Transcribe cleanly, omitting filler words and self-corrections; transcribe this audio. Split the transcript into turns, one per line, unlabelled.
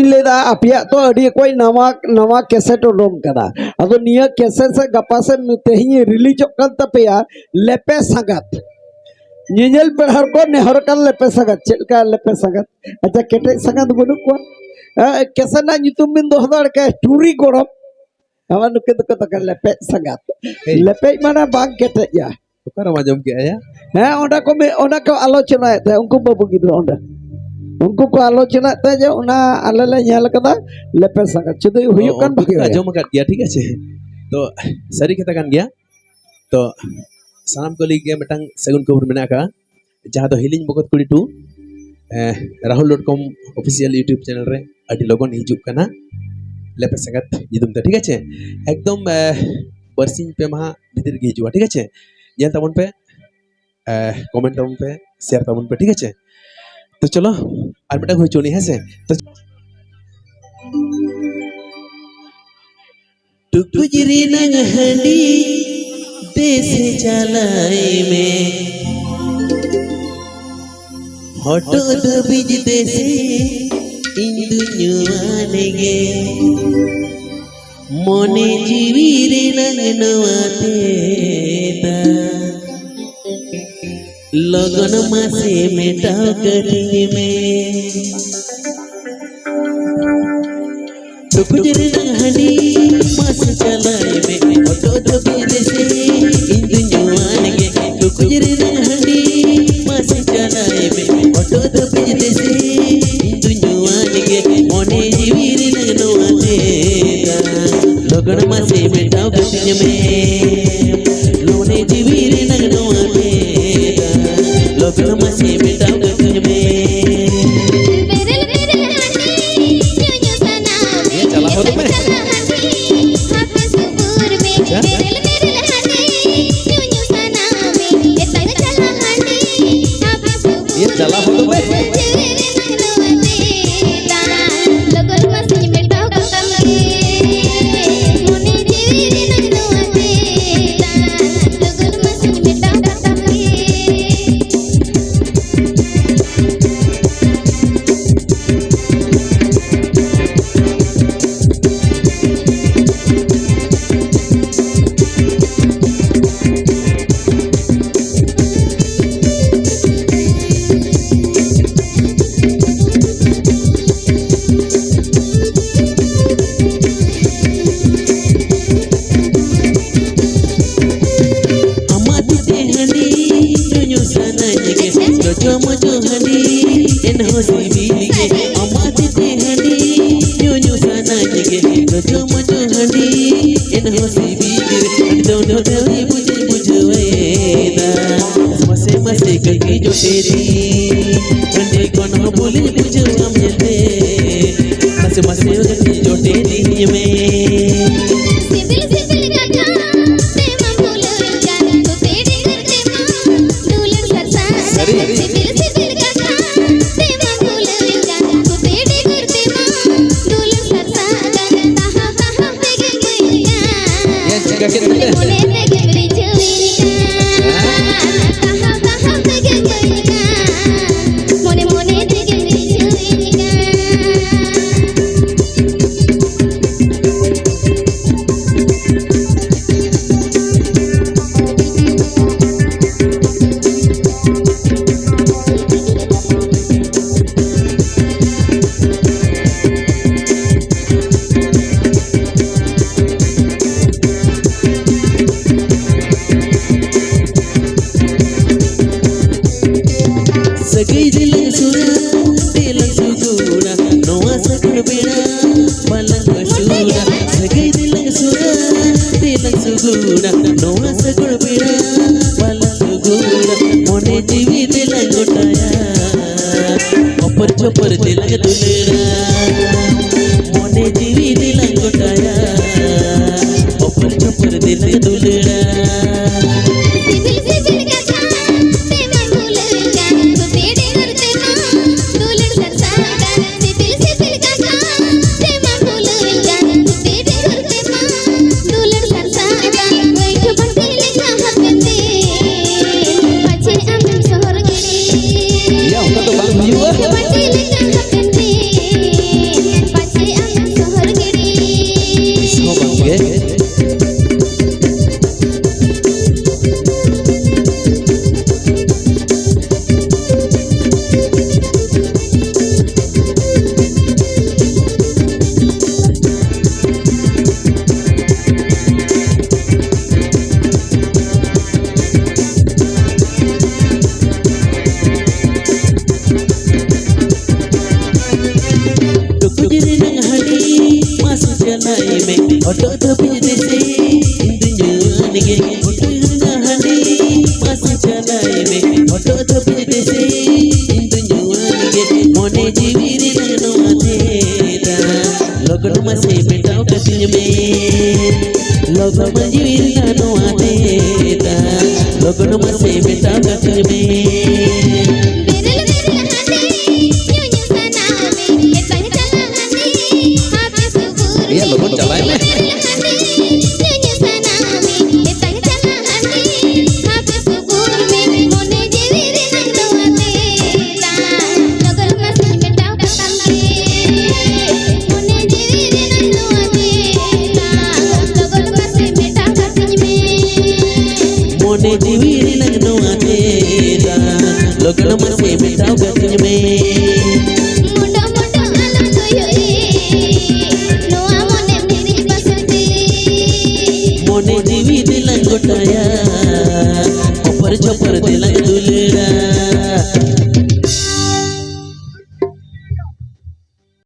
लेदा Apia तो अड़ी कोई नवा नवा कैसेट उडोंग कदा अदो निया कैसेट से गपा से तेही रिलीज कल तपेया लेपे संगत निजल पेहर को नेहर कल लेपे संगत चलका लेपे संगत अच्छा केटे संगत बनु को कैसेट ना नितुम बिन दो हदार के टूरी गोरम हवा नुके तो कत लेपे संगत लेपे माना बांग केटे या
ओकर माजम के आया
हैं ओना को आलोचना है उनको बाबू गिद्रो ओंडा उनको को आलोचना ते जे उना आले ले नेल कदा लेपे संगत चुदु हुयु कान भागी
आजम कर दिया ठीक है तो सारी कथा कान गया तो सानाम को लिगे मिटंग सगुन खबर मेना का जहां तो हिलिंग बकत कुड़ी to rahul.com official YouTube channel रे अडी लोगन हिजुक कना लेपे संगत इदुम ठीक है एकदम बरसिंग पे महा भीतर गे हिजुआ ठीक है ये तमन पे कमेंट तमन पे शेयर तमन पे ठीक है तो चलो और बेटा हुई चोनी है से तो
टुकुजरी नंग हंडी देश चलाए में हटो दबिज देसे इंदु न्युआने गे मोने जीवी रे नंग नवाते ता लगन मासे मेटाओ कटिंग में टुकुजरी नंग हंडी मास चलाए में ऑटो दबे देसे इंदु न्युआने गे टुकुजरी नंग हंडी मास चलाए में ऑटो दबे देसे इंदु न्युआने गे मोने जीवी रे नंग नवाते लगन मासे मेटाओ कटिंग में लोने जीवी रे नंग नवाते लगन मासे मेटाओ कटिंग में
चला हो तो भाई
Oto to bidese Indunyaanige Otuna handi Masa chalai me Oto to bidese Indunyaanige Mone jiviri nagno ateta Logno mase betao katin me Logno majiviri nagno ateta Logno mase betao katin me
Iya lo pun calai me.
Mone jiviri nagno ateta Logno mase betao katin me Mone jivi dilang gotaya Opar chopar dilang